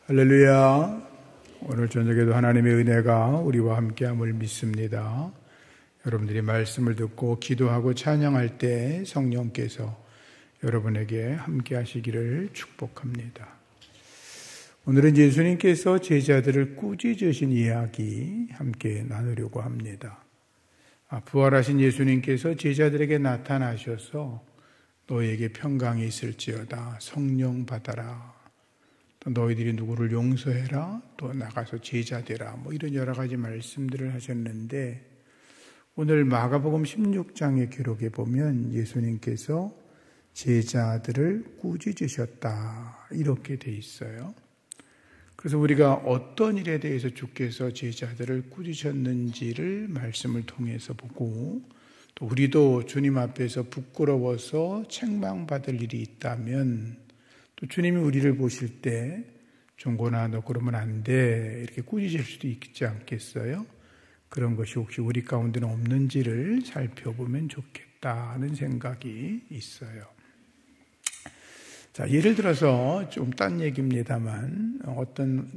할렐루야. 오늘 저녁에도 하나님의 은혜가 우리와 함께함을 믿습니다. 여러분들이 말씀을 듣고 기도하고 찬양할 때 성령께서 여러분에게 함께 하시기를 축복합니다. 오늘은 예수님께서 제자들을 꾸짖으신 이야기 함께 나누려고 합니다. 부활하신 예수님께서 제자들에게 나타나셔서 너에게 평강이 있을지어다, 성령 받아라, 또 너희들이 누구를 용서해라, 또 나가서 제자 되라, 이런 여러 가지 말씀들을 하셨는데, 오늘 마가복음 16장의 기록에 보면 예수님께서 제자들을 꾸짖으셨다 이렇게 돼 있어요. 그래서 우리가 어떤 일에 대해서 주께서 제자들을 꾸짖으셨는지를 말씀을 통해서 보고, 또 우리도 주님 앞에서 부끄러워서 책망받을 일이 있다면 또 주님이 우리를 보실 때 종고나 너 그러면 안 돼 이렇게 꾸짖을 수도 있지 않겠어요? 그런 것이 혹시 우리 가운데는 없는지를 살펴보면 좋겠다는 생각이 있어요. 자, 예를 들어서 좀 딴 얘기입니다만 어떤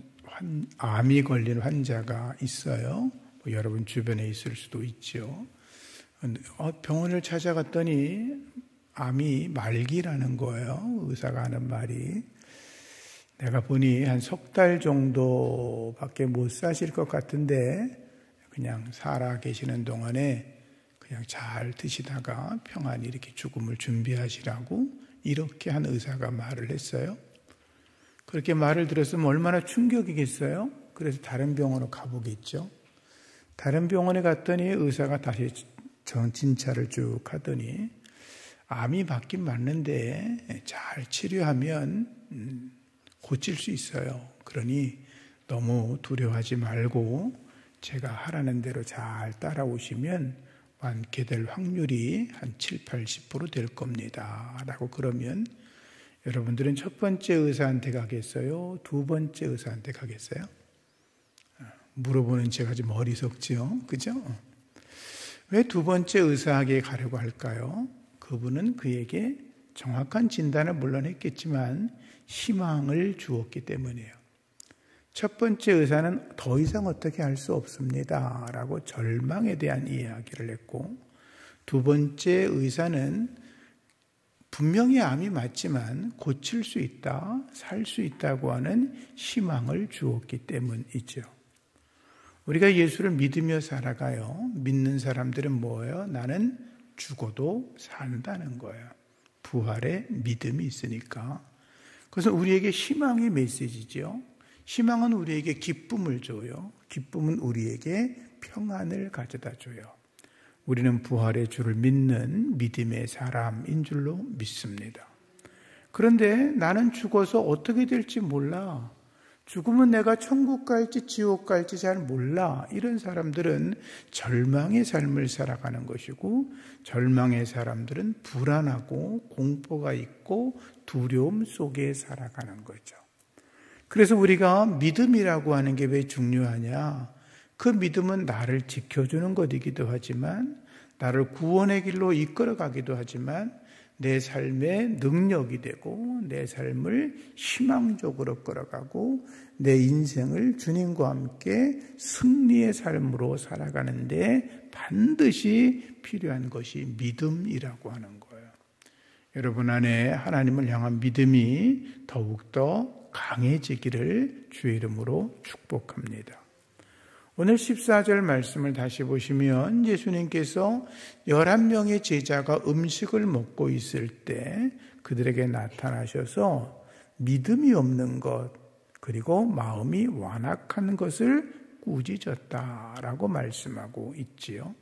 암이 걸린 환자가 있어요. 여러분 주변에 있을 수도 있죠. 병원을 찾아갔더니 암이 말기라는 거예요. 의사가 하는 말이. 내가 보니 한 석 달 정도밖에 못 사실 것 같은데 그냥 살아 계시는 동안에 그냥 잘 드시다가 평안히 이렇게 죽음을 준비하시라고 이렇게 한 의사가 말을 했어요. 그렇게 말을 들었으면 얼마나 충격이겠어요? 그래서 다른 병원으로 가보겠죠. 다른 병원에 갔더니 의사가 다시 진찰을 쭉 하더니 암이 맞긴 맞는데 잘 치료하면 고칠 수 있어요. 그러니 너무 두려워하지 말고 제가 하라는 대로 잘 따라오시면 완쾌 될 확률이 한 7, 80% 될 겁니다. 라고 그러면 여러분들은 첫 번째 의사한테 가겠어요? 두 번째 의사한테 가겠어요? 물어보는 제가 좀 어리석지요? 그죠? 왜 두 번째 의사에게 가려고 할까요? 그분은 그에게 정확한 진단을 물론 했겠지만 희망을 주었기 때문이에요. 첫 번째 의사는 더 이상 어떻게 할 수 없습니다 라고 절망에 대한 이야기를 했고, 두 번째 의사는 분명히 암이 맞지만 고칠 수 있다, 살 수 있다고 하는 희망을 주었기 때문이죠. 우리가 예수를 믿으며 살아가요. 믿는 사람들은 뭐예요? 나는 죽어도 산다는 거예요. 부활의 믿음이 있으니까. 그래서 우리에게 희망의 메시지죠. 희망은 우리에게 기쁨을 줘요. 기쁨은 우리에게 평안을 가져다 줘요. 우리는 부활의 주를 믿는 믿음의 사람인 줄로 믿습니다. 그런데 나는 죽어서 어떻게 될지 몰라. 죽으면 내가 천국 갈지 지옥 갈지 잘 몰라. 이런 사람들은 절망의 삶을 살아가는 것이고, 절망의 사람들은 불안하고 공포가 있고 두려움 속에 살아가는 거죠. 그래서 우리가 믿음이라고 하는 게 왜 중요하냐? 그 믿음은 나를 지켜주는 것이기도 하지만, 나를 구원의 길로 이끌어가기도 하지만, 내 삶의 능력이 되고 내 삶을 희망적으로 끌어가고 내 인생을 주님과 함께 승리의 삶으로 살아가는데 반드시 필요한 것이 믿음이라고 하는 거예요. 여러분 안에 하나님을 향한 믿음이 더욱더 강해지기를 주의 이름으로 축복합니다. 오늘 14절 말씀을 다시 보시면 예수님께서 11명의 제자가 음식을 먹고 있을 때 그들에게 나타나셔서 믿음이 없는 것, 그리고 마음이 완악한 것을 꾸짖었다라고 말씀하고 있지요.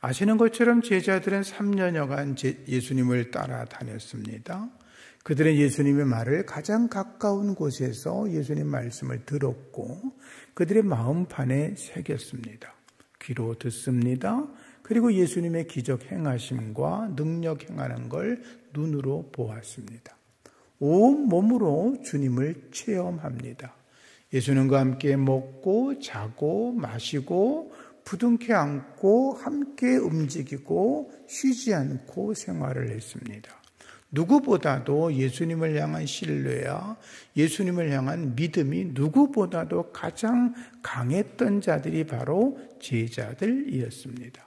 아시는 것처럼 제자들은 3년여간 예수님을 따라다녔습니다. 그들은 예수님의 말을 가장 가까운 곳에서 예수님 말씀을 들었고 그들의 마음판에 새겼습니다. 귀로 듣습니다. 그리고 예수님의 기적 행하심과 능력 행하는 걸 눈으로 보았습니다. 온 몸으로 주님을 체험합니다. 예수님과 함께 먹고 자고 마시고 부둥켜 안고 함께 움직이고 쉬지 않고 생활을 했습니다. 누구보다도 예수님을 향한 신뢰야 예수님을 향한 믿음이 누구보다도 가장 강했던 자들이 바로 제자들이었습니다.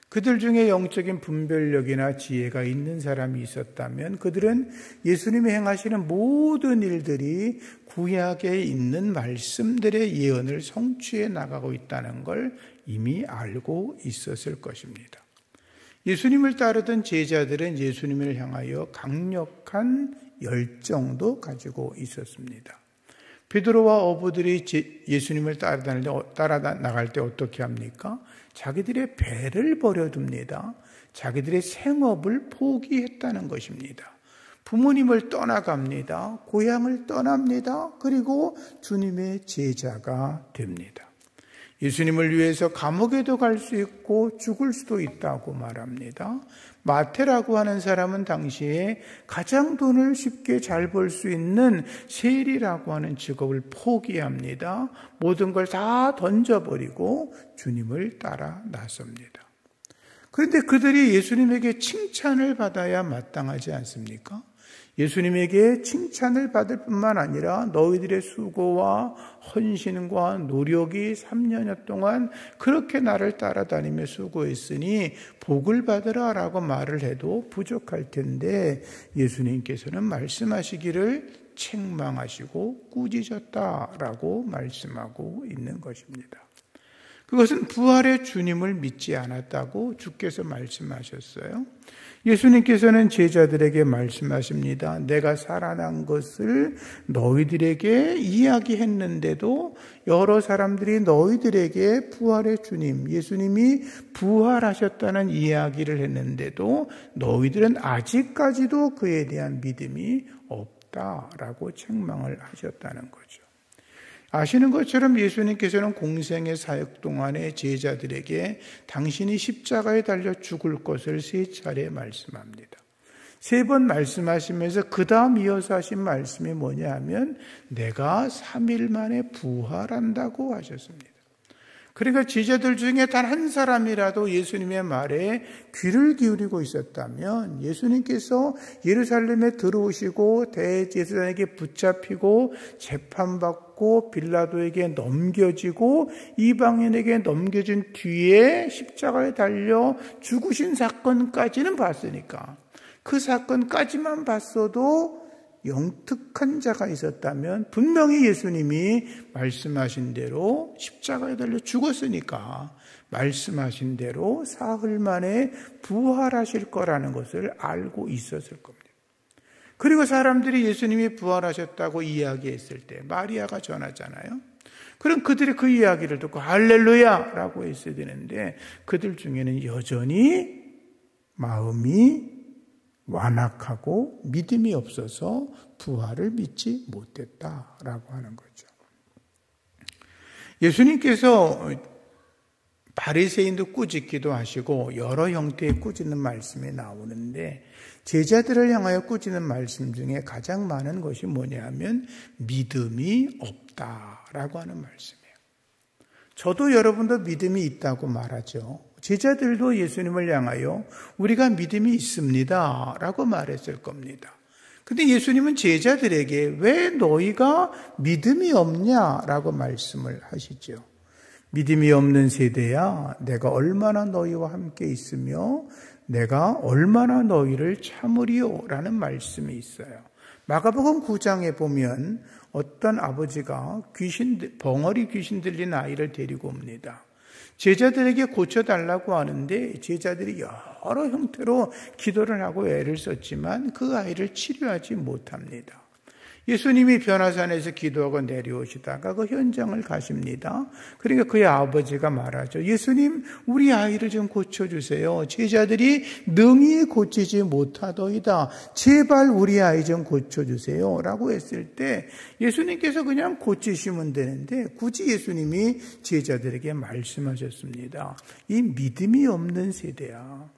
그들 중에 영적인 분별력이나 지혜가 있는 사람이 있었다면 그들은 예수님이 행하시는 모든 일들이 구약에 있는 말씀들의 예언을 성취해 나가고 있다는 걸 이미 알고 있었을 것입니다. 예수님을 따르던 제자들은 예수님을 향하여 강력한 열정도 가지고 있었습니다. 베드로와 어부들이 예수님을 따라 나갈 때 어떻게 합니까? 자기들의 배를 버려둡니다. 자기들의 생업을 포기했다는 것입니다. 부모님을 떠나갑니다. 고향을 떠납니다. 그리고 주님의 제자가 됩니다. 예수님을 위해서 감옥에도 갈 수 있고 죽을 수도 있다고 말합니다. 마태라고 하는 사람은 당시에 가장 돈을 쉽게 잘 벌 수 있는 세리라고 하는 직업을 포기합니다. 모든 걸 다 던져버리고 주님을 따라 나섭니다. 그런데 그들이 예수님에게 칭찬을 받아야 마땅하지 않습니까? 예수님에게 칭찬을 받을 뿐만 아니라 너희들의 수고와 헌신과 노력이 3년여 동안 그렇게 나를 따라다니며 수고했으니 복을 받으라 라고 말을 해도 부족할 텐데 예수님께서는 말씀하시기를 책망하시고 꾸짖었다라고 말씀하고 있는 것입니다. 그것은 부활의 주님을 믿지 않았다고 주께서 말씀하셨어요. 예수님께서는 제자들에게 말씀하십니다. 내가 살아난 것을 너희들에게 이야기했는데도 여러 사람들이 너희들에게 부활의 주님, 예수님이 부활하셨다는 이야기를 했는데도 너희들은 아직까지도 그에 대한 믿음이 없다라고 책망을 하셨다는 거죠. 아시는 것처럼 예수님께서는 공생의 사역 동안에 제자들에게 당신이 십자가에 달려 죽을 것을 3차례 말씀합니다. 3번 말씀하시면서 그 다음 이어서 하신 말씀이 뭐냐 하면 내가 3일 만에 부활한다고 하셨습니다. 그러니까 제자들 중에 단 한 사람이라도 예수님의 말에 귀를 기울이고 있었다면 예수님께서 예루살렘에 들어오시고 대제사장에게 붙잡히고 재판받고 빌라도에게 넘겨지고 이방인에게 넘겨진 뒤에 십자가에 달려 죽으신 사건까지는 봤으니까 그 사건까지만 봤어도 영특한 자가 있었다면 분명히 예수님이 말씀하신 대로 십자가에 달려 죽었으니까 말씀하신 대로 사흘 만에 부활하실 거라는 것을 알고 있었을 겁니다. 그리고 사람들이 예수님이 부활하셨다고 이야기했을 때 마리아가 전하잖아요. 그럼 그들이 그 이야기를 듣고 할렐루야 라고 했어야 되는데 그들 중에는 여전히 마음이 완악하고 믿음이 없어서 부활을 믿지 못했다라고 하는 거죠. 예수님께서 바리새인도 꾸짖기도 하시고 여러 형태의 꾸짖는 말씀이 나오는데 제자들을 향하여 꾸짖는 말씀 중에 가장 많은 것이 뭐냐 하면 믿음이 없다라고 하는 말씀이에요. 저도 여러분도 믿음이 있다고 말하죠. 제자들도 예수님을 향하여 우리가 믿음이 있습니다 라고 말했을 겁니다. 근데 예수님은 제자들에게 왜 너희가 믿음이 없냐라고 말씀을 하시죠. 믿음이 없는 세대야 내가 얼마나 너희와 함께 있으며 내가 얼마나 너희를 참으리요 라는 말씀이 있어요. 마가복음 9장에 보면 어떤 아버지가 벙어리 귀신 들린 아이를 데리고 옵니다. 제자들에게 고쳐달라고 하는데 제자들이 여러 형태로 기도를 하고 애를 썼지만 그 아이를 치료하지 못합니다. 예수님이 변화산에서 기도하고 내려오시다가 그 현장을 가십니다. 그러니까 그의 아버지가 말하죠. 예수님, 우리 아이를 좀 고쳐주세요. 제자들이 능히 고치지 못하더이다. 제발 우리 아이 좀 고쳐주세요. 라고 했을 때 예수님께서 그냥 고치시면 되는데 굳이 예수님이 제자들에게 말씀하셨습니다. 이 믿음이 없는 세대야.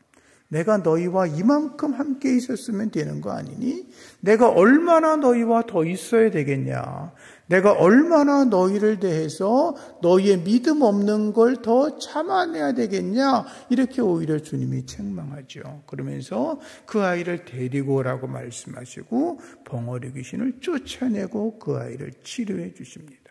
내가 너희와 이만큼 함께 있었으면 되는 거 아니니? 내가 얼마나 너희와 더 있어야 되겠냐? 내가 얼마나 너희를 대해서 너희의 믿음 없는 걸 더 참아내야 되겠냐? 이렇게 오히려 주님이 책망하죠. 그러면서 그 아이를 데리고 오라고 말씀하시고 벙어리 귀신을 쫓아내고 그 아이를 치료해 주십니다.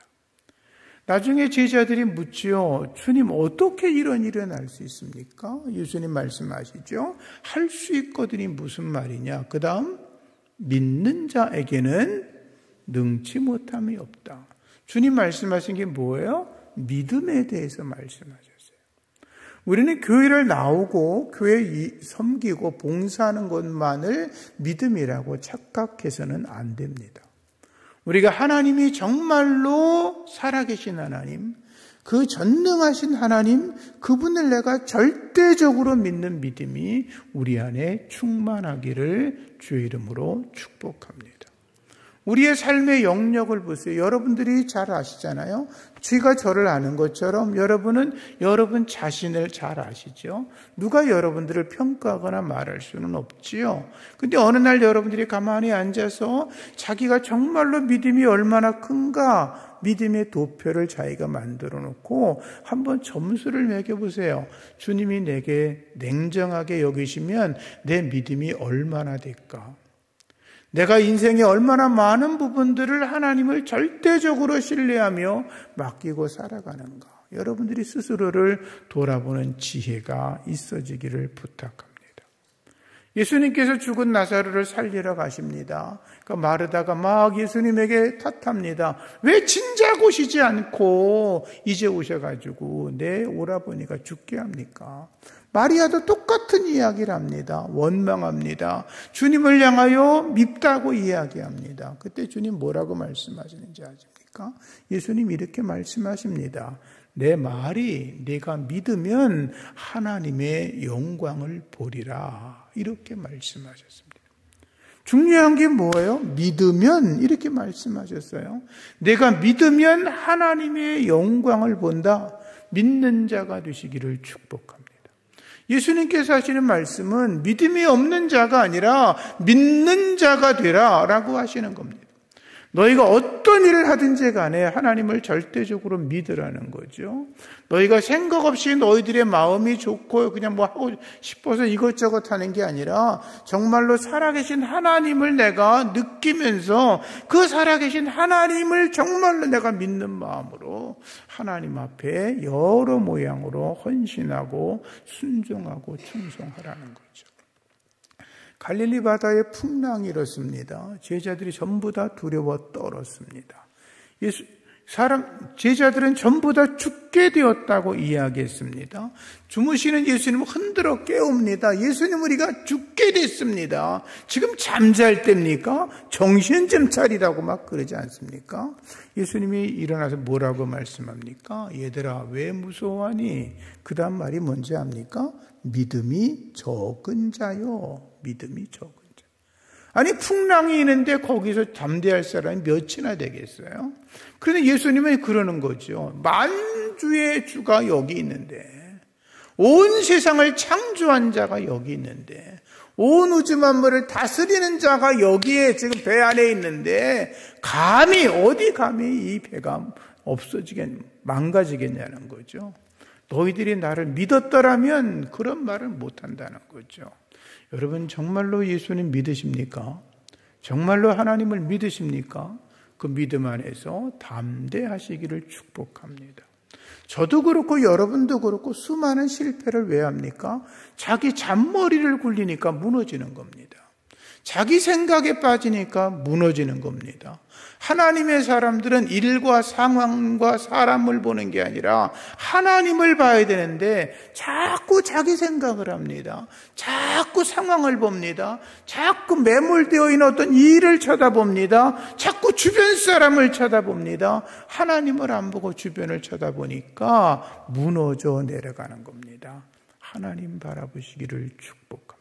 나중에 제자들이 묻지요. 주님, 어떻게 이런 일이 날 수 있습니까? 예수님 말씀하시죠. 할 수 있거든이 무슨 말이냐? 그 다음 믿는 자에게는 능치 못함이 없다. 주님 말씀하신 게 뭐예요? 믿음에 대해서 말씀하셨어요. 우리는 교회를 나오고 교회 섬기고 봉사하는 것만을 믿음이라고 착각해서는 안 됩니다. 우리가 하나님이 정말로 살아계신 하나님, 그 전능하신 하나님, 그분을 내가 절대적으로 믿는 믿음이 우리 안에 충만하기를 주의 이름으로 축복합니다. 우리의 삶의 영역을 보세요. 여러분들이 잘 아시잖아요. 제가 저를 아는 것처럼 여러분은 여러분 자신을 잘 아시죠. 누가 여러분들을 평가하거나 말할 수는 없지요. 근데 어느 날 여러분들이 가만히 앉아서 자기가 정말로 믿음이 얼마나 큰가 믿음의 도표를 자기가 만들어 놓고 한번 점수를 매겨보세요. 주님이 내게 냉정하게 여기시면 내 믿음이 얼마나 될까? 내가 인생에 얼마나 많은 부분들을 하나님을 절대적으로 신뢰하며 맡기고 살아가는가. 여러분들이 스스로를 돌아보는 지혜가 있어지기를 부탁합니다. 예수님께서 죽은 나사로를 살리러 가십니다. 그러니까 마르다가 막 예수님에게 탓합니다. 왜 진작 오시지 않고 이제 오셔가지고 내 오라버니가 죽게 합니까? 마리아도 똑같은 이야기를 합니다. 원망합니다. 주님을 향하여 밉다고 이야기합니다. 그때 주님 뭐라고 말씀하시는지 아십니까? 예수님 이렇게 말씀하십니다. 내 말이 네가 믿으면 하나님의 영광을 보리라. 이렇게 말씀하셨습니다. 중요한 게 뭐예요? 믿으면 이렇게 말씀하셨어요. 내가 믿으면 하나님의 영광을 본다. 믿는 자가 되시기를 축복합니다. 예수님께서 하시는 말씀은 믿음이 없는 자가 아니라 믿는 자가 되라 라고 하시는 겁니다. 너희가 어떤 일을 하든지 간에 하나님을 절대적으로 믿으라는 거죠. 너희가 생각 없이 너희들의 마음이 좋고 그냥 뭐 하고 싶어서 이것저것 하는 게 아니라 정말로 살아계신 하나님을 내가 느끼면서 그 살아계신 하나님을 정말로 내가 믿는 마음으로 하나님 앞에 여러 모양으로 헌신하고 순종하고 충성하라는 거죠. 갈릴리 바다에 풍랑이 일었습니다. 제자들이 전부 다 두려워 떨었습니다. 제자들은 전부 다 죽게 되었다고 이야기했습니다. 주무시는 예수님을 흔들어 깨웁니다. 예수님, 우리가 죽게 됐습니다. 지금 잠잘 때입니까? 정신 좀 차리라고 막 그러지 않습니까? 예수님이 일어나서 뭐라고 말씀합니까? 얘들아, 왜 무서워하니? 그 다음 말이 뭔지 압니까? 믿음이 적은 자요. 믿음이 적은 자. 아니, 풍랑이 있는데 거기서 잠대할 사람이 몇이나 되겠어요? 그런데 예수님은 그러는 거죠. 만주의 주가 여기 있는데, 온 세상을 창조한 자가 여기 있는데, 온 우주 만물을 다스리는 자가 여기에 지금 배 안에 있는데, 어디 감히 이 배가 망가지겠냐는 거죠. 너희들이 나를 믿었더라면 그런 말을 못한다는 거죠. 여러분, 정말로 예수님 믿으십니까? 정말로 하나님을 믿으십니까? 그 믿음 안에서 담대하시기를 축복합니다. 저도 그렇고 여러분도 그렇고 수많은 실패를 왜 합니까? 자기 잔머리를 굴리니까 무너지는 겁니다. 자기 생각에 빠지니까 무너지는 겁니다. 하나님의 사람들은 일과 상황과 사람을 보는 게 아니라 하나님을 봐야 되는데 자꾸 자기 생각을 합니다. 자꾸 상황을 봅니다. 자꾸 매몰되어 있는 어떤 일을 쳐다봅니다. 자꾸 주변 사람을 쳐다봅니다. 하나님을 안 보고 주변을 쳐다보니까 무너져 내려가는 겁니다. 하나님 바라보시기를 축복합니다.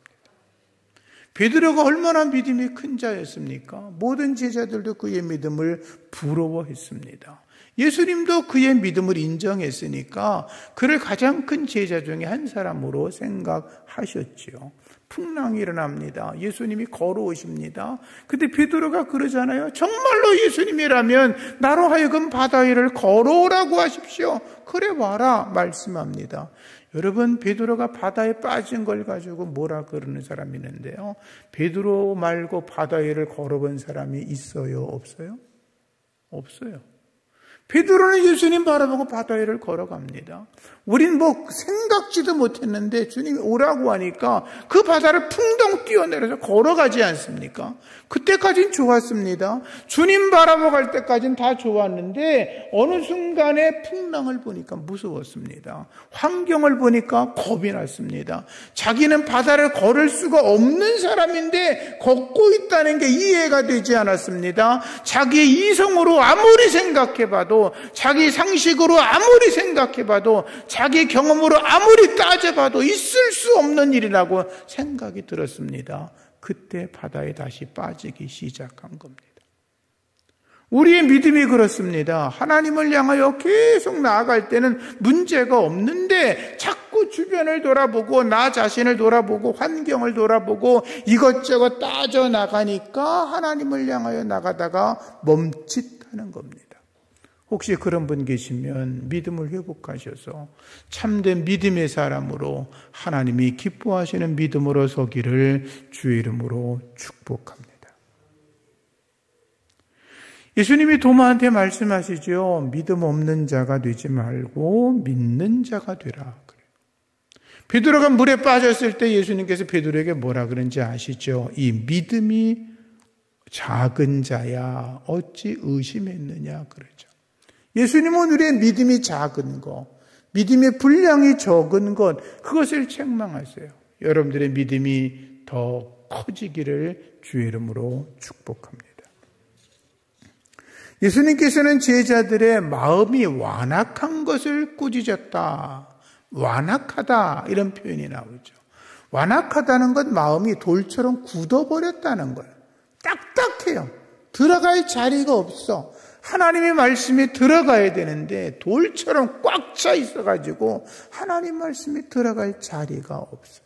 베드로가 얼마나 믿음이 큰 자였습니까? 모든 제자들도 그의 믿음을 부러워했습니다. 예수님도 그의 믿음을 인정했으니까 그를 가장 큰 제자 중에 한 사람으로 생각하셨지요. 풍랑이 일어납니다. 예수님이 걸어오십니다. 근데 베드로가 그러잖아요. 정말로 예수님이라면 나로 하여금 바다 위를 걸어오라고 하십시오. 그래 와라 말씀합니다. 여러분, 베드로가 바다에 빠진 걸 가지고 뭐라 그러는 사람이 있는데요. 베드로 말고 바다 위를 걸어본 사람이 있어요? 없어요? 없어요. 베드로는 예수님 바라보고 바다 위를 걸어갑니다. 우린 생각지도 못했는데 주님이 오라고 하니까 그 바다를 풍덩 뛰어내려서 걸어가지 않습니까? 그때까진 좋았습니다. 주님 바라보고 갈 때까진 다 좋았는데 어느 순간에 풍랑을 보니까 무서웠습니다. 환경을 보니까 겁이 났습니다. 자기는 바다를 걸을 수가 없는 사람인데 걷고 있다는 게 이해가 되지 않았습니다. 자기의 이성으로 아무리 생각해봐도, 자기 상식으로 아무리 생각해봐도, 자기 경험으로 아무리 따져봐도 있을 수 없는 일이라고 생각이 들었습니다. 그때 바다에 다시 빠지기 시작한 겁니다. 우리의 믿음이 그렇습니다. 하나님을 향하여 계속 나아갈 때는 문제가 없는데 자꾸 주변을 돌아보고 나 자신을 돌아보고 환경을 돌아보고 이것저것 따져나가니까 하나님을 향하여 나가다가 멈칫하는 겁니다. 혹시 그런 분 계시면 믿음을 회복하셔서 참된 믿음의 사람으로 하나님이 기뻐하시는 믿음으로 서기를 주의 이름으로 축복합니다. 예수님이 도마한테 말씀하시죠. 믿음 없는 자가 되지 말고 믿는 자가 되라. 그래요. 베드로가 물에 빠졌을 때 예수님께서 베드로에게 뭐라 그런지 아시죠? 이 믿음이 작은 자야 어찌 의심했느냐 그러죠. 예수님은 우리의 믿음이 작은 것, 믿음의 분량이 적은 것, 그것을 책망하세요. 여러분들의 믿음이 더 커지기를 주의 이름으로 축복합니다. 예수님께서는 제자들의 마음이 완악한 것을 꾸짖었다. 완악하다 이런 표현이 나오죠. 완악하다는 건 마음이 돌처럼 굳어버렸다는 거예요. 딱딱해요. 들어갈 자리가 없어. 하나님의 말씀이 들어가야 되는데 돌처럼 꽉 차 있어가지고 하나님 말씀이 들어갈 자리가 없어요.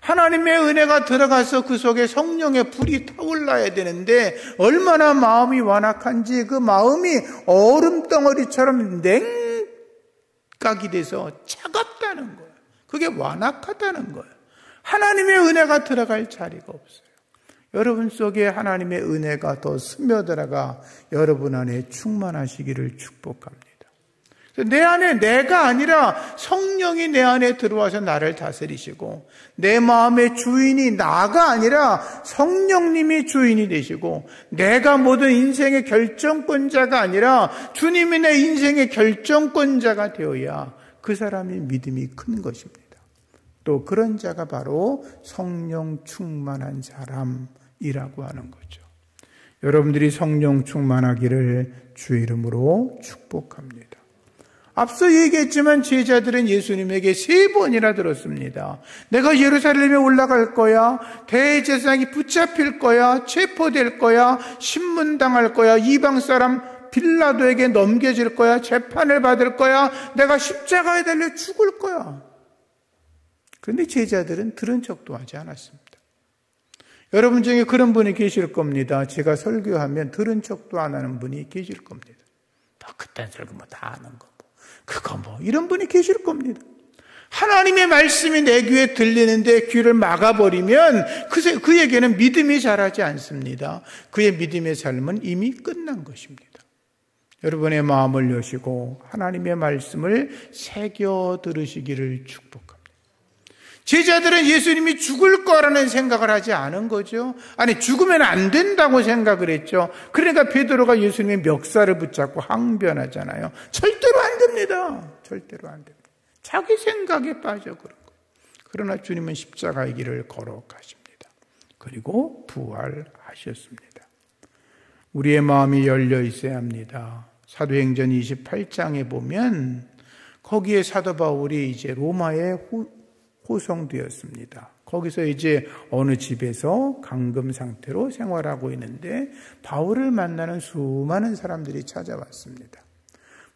하나님의 은혜가 들어가서 그 속에 성령의 불이 타올라야 되는데 얼마나 마음이 완악한지 그 마음이 얼음덩어리처럼 냉각이 돼서 차갑다는 거예요. 그게 완악하다는 거예요. 하나님의 은혜가 들어갈 자리가 없어요. 여러분 속에 하나님의 은혜가 더 스며들어가 여러분 안에 충만하시기를 축복합니다. 내 안에 내가 아니라 성령이 내 안에 들어와서 나를 다스리시고 내 마음의 주인이 나가 아니라 성령님이 주인이 되시고 내가 모든 인생의 결정권자가 아니라 주님이 내 인생의 결정권자가 되어야 그 사람이 믿음이 큰 것입니다. 또 그런 자가 바로 성령 충만한 사람이라고 하는 거죠. 여러분들이 성령 충만하기를 주의 이름으로 축복합니다. 앞서 얘기했지만 제자들은 예수님에게 3번이나 들었습니다. 내가 예루살렘에 올라갈 거야. 대제사장이 붙잡힐 거야. 체포될 거야. 신문당할 거야. 이방 사람 빌라도에게 넘겨질 거야. 재판을 받을 거야. 내가 십자가에 달려 죽을 거야. 그런데 제자들은 들은 척도 하지 않았습니다. 여러분 중에 그런 분이 계실 겁니다. 제가 설교하면 들은 척도 안 하는 분이 계실 겁니다. 그딴 설교 다 아는 거. 그거 이런 분이 계실 겁니다. 하나님의 말씀이 내 귀에 들리는데 귀를 막아버리면 그에게는 믿음이 자라지 않습니다. 그의 믿음의 삶은 이미 끝난 것입니다. 여러분의 마음을 여시고 하나님의 말씀을 새겨 들으시기를 축복합니다. 제자들은 예수님이 죽을 거라는 생각을 하지 않은 거죠. 아니 죽으면 안 된다고 생각을 했죠. 그러니까 베드로가 예수님의 멱살을 붙잡고 항변하잖아요. 절대로 안 됩니다. 절대로 안 됩니다. 자기 생각에 빠져 그런 거예요. 그러나 주님은 십자가의 길을 걸어가십니다. 그리고 부활하셨습니다. 우리의 마음이 열려 있어야 합니다. 사도행전 28장에 보면 거기에 사도 바울이 이제 로마에 호송되었습니다. 거기서 이제 어느 집에서 감금 상태로 생활하고 있는데 바울을 만나는 수많은 사람들이 찾아왔습니다.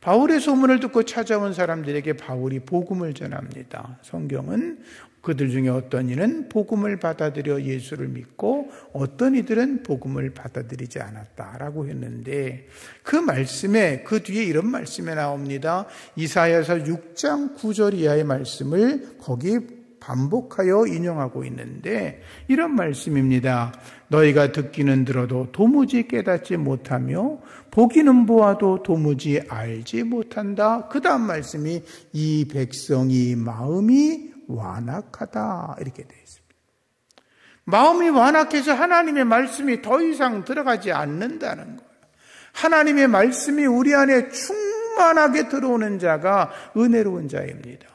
바울의 소문을 듣고 찾아온 사람들에게 바울이 복음을 전합니다. 성경은 그들 중에 어떤 이는 복음을 받아들여 예수를 믿고 어떤 이들은 복음을 받아들이지 않았다라고 했는데, 그 말씀에, 그 뒤에 이런 말씀이 나옵니다. 이사야서 6장 9절 이하의 말씀을 거기 반복하여 인용하고 있는데 이런 말씀입니다. 너희가 듣기는 들어도 도무지 깨닫지 못하며 보기는 보아도 도무지 알지 못한다. 그 다음 말씀이 이 백성이 마음이 완악하다 이렇게 되어 있습니다. 마음이 완악해서 하나님의 말씀이 더 이상 들어가지 않는다는 거예요. 하나님의 말씀이 우리 안에 충만하게 들어오는 자가 은혜로운 자입니다.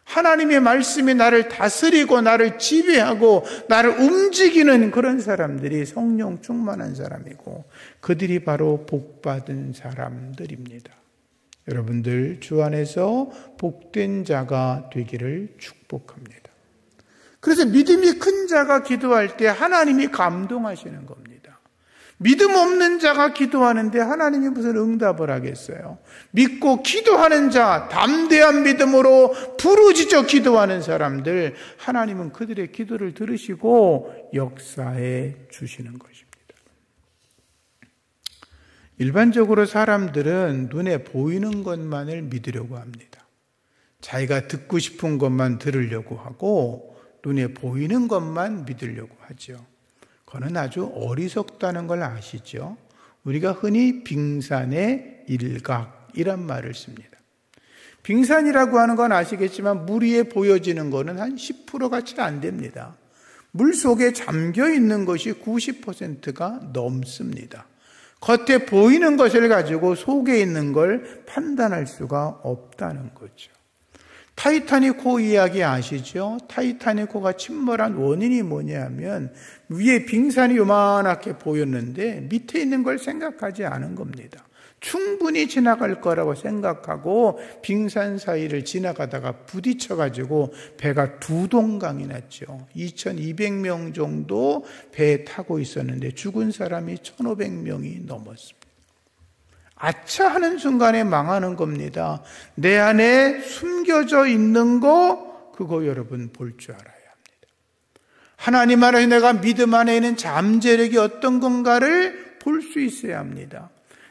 하나님의 말씀이 나를 다스리고 나를 지배하고 나를 움직이는 그런 사람들이 성령 충만한 사람이고, 그들이 바로 복받은 사람들입니다. 여러분들 주 안에서 복된 자가 되기를 축복합니다. 그래서 믿음이 큰 자가 기도할 때 하나님이 감동하시는 겁니다. 믿음 없는 자가 기도하는데 하나님이 무슨 응답을 하겠어요? 믿고 기도하는 자, 담대한 믿음으로 부르짖어 기도하는 사람들, 하나님은 그들의 기도를 들으시고 역사해 주시는 것입니다. 일반적으로 사람들은 눈에 보이는 것만을 믿으려고 합니다. 자기가 듣고 싶은 것만 들으려고 하고 눈에 보이는 것만 믿으려고 하죠. 그거는 아주 어리석다는 걸 아시죠? 우리가 흔히 빙산의 일각이란 말을 씁니다. 빙산이라고 하는 건 아시겠지만 물 위에 보여지는 거는 한 10%가 채 안 됩니다. 물 속에 잠겨 있는 것이 90%가 넘습니다. 겉에 보이는 것을 가지고 속에 있는 걸 판단할 수가 없다는 거죠. 타이타닉호 이야기 아시죠? 타이타닉호가 침몰한 원인이 뭐냐면 위에 빙산이 요만하게 보였는데 밑에 있는 걸 생각하지 않은 겁니다. 충분히 지나갈 거라고 생각하고 빙산 사이를 지나가다가 부딪혀가지고 배가 두 동강이 났죠. 2200명 정도 배에 타고 있었는데 죽은 사람이 1500명이 넘었습니다. 아차 하는 순간에 망하는 겁니다. 내 안에 숨겨져 있는 거, 그거 여러분 볼 줄 알아야 합니다. 하나님 안에 내가 믿음 안에 있는 잠재력이 어떤 건가를 볼 수 있어야 합니다.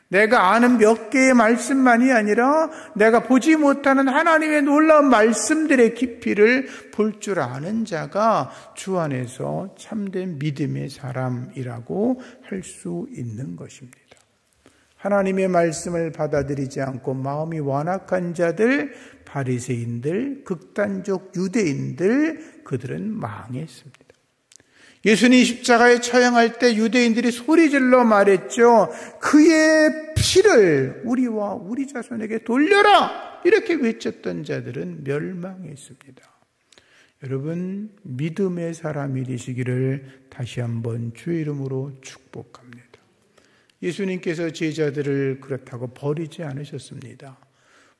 내가 아는 몇 개의 말씀만이 아니라 내가 보지 못하는 하나님의 놀라운 말씀들의 깊이를 볼 줄 아는 자가 주 안에서 참된 믿음의 사람이라고 할 수 있는 것입니다. 하나님의 말씀을 받아들이지 않고 마음이 완악한 자들, 바리새인들, 극단적 유대인들, 그들은 망했습니다. 예수님이 십자가에 처형할 때 유대인들이 소리질러 말했죠. 그의 피를 우리와 우리 자손에게 돌려라! 이렇게 외쳤던 자들은 멸망했습니다. 여러분, 믿음의 사람이 되시기를 다시 한번 주의 이름으로 축복합니다. 예수님께서 제자들을 그렇다고 버리지 않으셨습니다.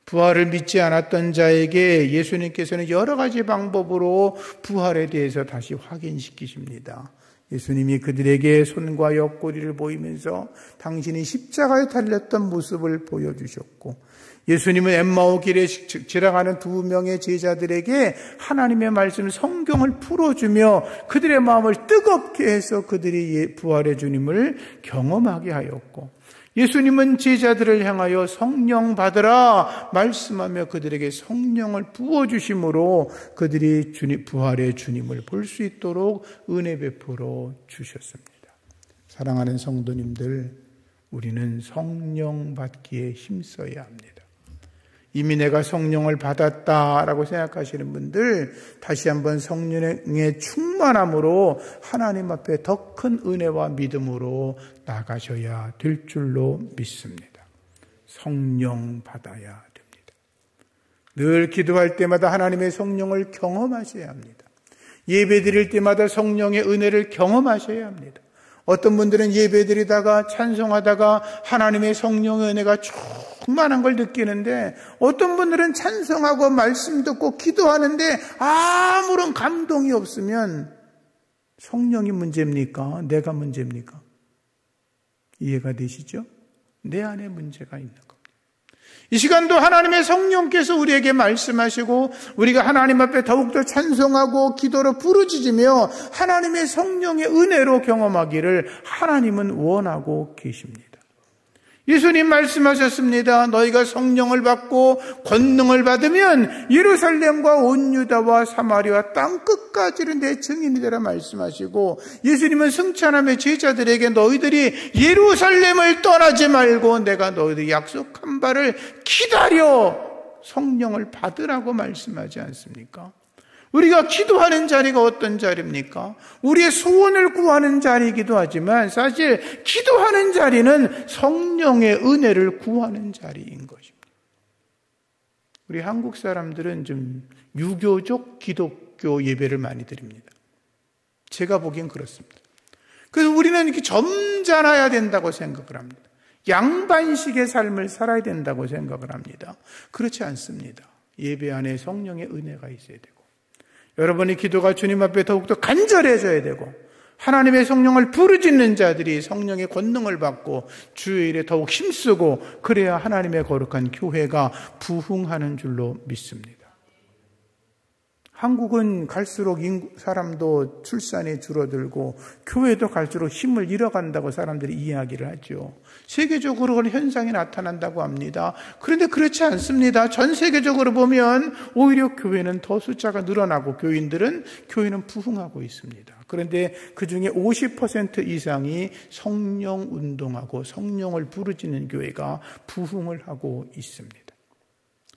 부활을 믿지 않았던 자에게 예수님께서는 여러 가지 방법으로 부활에 대해서 다시 확인시키십니다. 예수님이 그들에게 손과 옆구리를 보이면서 당신이 십자가에 달렸던 모습을 보여주셨고, 예수님은 엠마오 길에 지나가는 2명의 제자들에게 하나님의 말씀 성경을 풀어주며 그들의 마음을 뜨겁게 해서 그들이 부활의 주님을 경험하게 하였고, 예수님은 제자들을 향하여 성령 받으라 말씀하며 그들에게 성령을 부어주심으로 그들이 부활의 주님을 볼 수 있도록 은혜 베풀어 주셨습니다. 사랑하는 성도님들, 우리는 성령 받기에 힘써야 합니다. 이미 내가 성령을 받았다라고 생각하시는 분들, 다시 한번 성령의 충만함으로 하나님 앞에 더 큰 은혜와 믿음으로 나가셔야 될 줄로 믿습니다. 성령 받아야 됩니다. 늘 기도할 때마다 하나님의 성령을 경험하셔야 합니다. 예배 드릴 때마다 성령의 은혜를 경험하셔야 합니다. 어떤 분들은 예배 드리다가 찬송하다가 하나님의 성령의 은혜가 충만한 걸 느끼는데, 어떤 분들은 찬송하고 말씀 듣고 기도하는데 아무런 감동이 없으면 성령이 문제입니까? 내가 문제입니까? 이해가 되시죠? 내 안에 문제가 있는 겁니다. 이 시간도 하나님의 성령께서 우리에게 말씀하시고 우리가 하나님 앞에 더욱더 찬송하고 기도로 부르짖으며 하나님의 성령의 은혜로 경험하기를 하나님은 원하고 계십니다. 예수님 말씀하셨습니다. 너희가 성령을 받고 권능을 받으면 예루살렘과 온 유다와 사마리아 땅 끝까지는 내 증인이 되라 말씀하시고, 예수님은 승천함의 제자들에게 너희들이 예루살렘을 떠나지 말고 내가 너희들이 약속한 바를 기다려 성령을 받으라고 말씀하지 않습니까? 우리가 기도하는 자리가 어떤 자리입니까? 우리의 소원을 구하는 자리이기도 하지만 사실 기도하는 자리는 성령의 은혜를 구하는 자리인 것입니다. 우리 한국 사람들은 좀 유교적 기독교 예배를 많이 드립니다. 제가 보기엔 그렇습니다. 그래서 우리는 이렇게 점잖아야 된다고 생각을 합니다. 양반식의 삶을 살아야 된다고 생각을 합니다. 그렇지 않습니다. 예배 안에 성령의 은혜가 있어야 되고, 여러분의 기도가 주님 앞에 더욱더 간절해져야 되고, 하나님의 성령을 부르짖는 자들이 성령의 권능을 받고 주의 일에 더욱 힘쓰고, 그래야 하나님의 거룩한 교회가 부흥하는 줄로 믿습니다. 한국은 갈수록 사람도 출산이 줄어들고 교회도 갈수록 힘을 잃어간다고 사람들이 이야기를 하죠. 세계적으로 그런 현상이 나타난다고 합니다. 그런데 그렇지 않습니다. 전 세계적으로 보면 오히려 교회는 더 숫자가 늘어나고 교회는 부흥하고 있습니다. 그런데 그중에 50% 이상이 성령 운동하고 성령을 부르짖는 교회가 부흥을 하고 있습니다.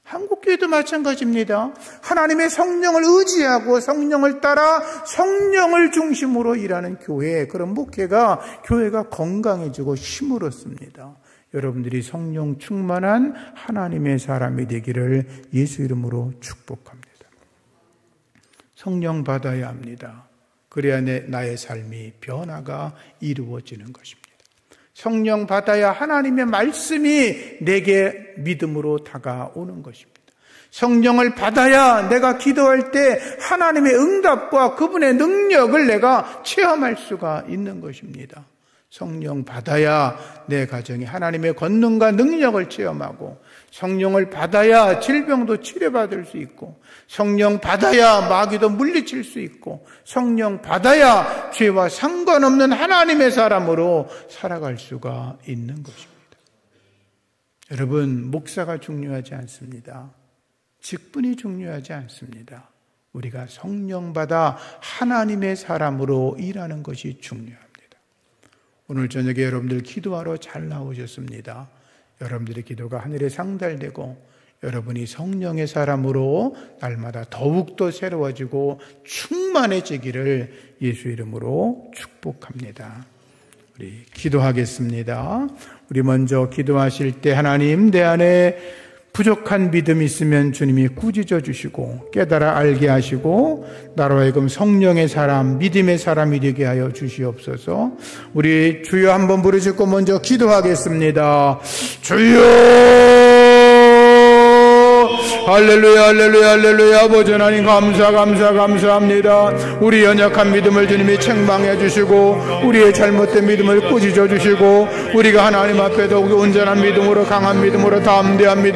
한국교회도 마찬가지입니다. 하나님의 성령을 의지하고 성령을 따라 성령을 중심으로 일하는 교회, 그런 목회가 교회가 건강해지고 힘을 얻습니다. 여러분들이 성령 충만한 하나님의 사람이 되기를 예수 이름으로 축복합니다. 성령 받아야 합니다. 그래야 나의 삶이 변화가 이루어지는 것입니다. 성령 받아야 하나님의 말씀이 내게 믿음으로 다가오는 것입니다. 성령을 받아야 내가 기도할 때 하나님의 응답과 그분의 능력을 내가 체험할 수가 있는 것입니다. 성령 받아야 내 가정이 하나님의 권능과 능력을 체험하고, 성령을 받아야 질병도 치료받을 수 있고, 성령 받아야 마귀도 물리칠 수 있고, 성령 받아야 죄와 상관없는 하나님의 사람으로 살아갈 수가 있는 것입니다. 여러분, 목사가 중요하지 않습니다. 직분이 중요하지 않습니다. 우리가 성령 받아 하나님의 사람으로 일하는 것이 중요합니다. 오늘 저녁에 여러분들 기도하러 잘 나오셨습니다. 여러분들의 기도가 하늘에 상달되고 여러분이 성령의 사람으로 날마다 더욱더 새로워지고 충만해지기를 예수 이름으로 축복합니다. 우리 기도하겠습니다. 우리 먼저 기도하실 때 하나님, 내 안에 부족한 믿음이 있으면 주님이 꾸짖어 주시고 깨달아 알게 하시고 나로 하여금 성령의 사람, 믿음의 사람이 되게 하여 주시옵소서. 우리 주여 한번 부르짖고 먼저 기도하겠습니다. 주여, 할렐루야 할렐루야 할렐루야. 아버지 하나님 감사합니다. 우리 연약한 믿음을 주님이 책망해 주시고 우리의 잘못된 믿음을 꾸짖어 주시고 우리가 하나님 앞에 더욱 온전한 믿음으로, 강한 믿음으로, 담대한 믿음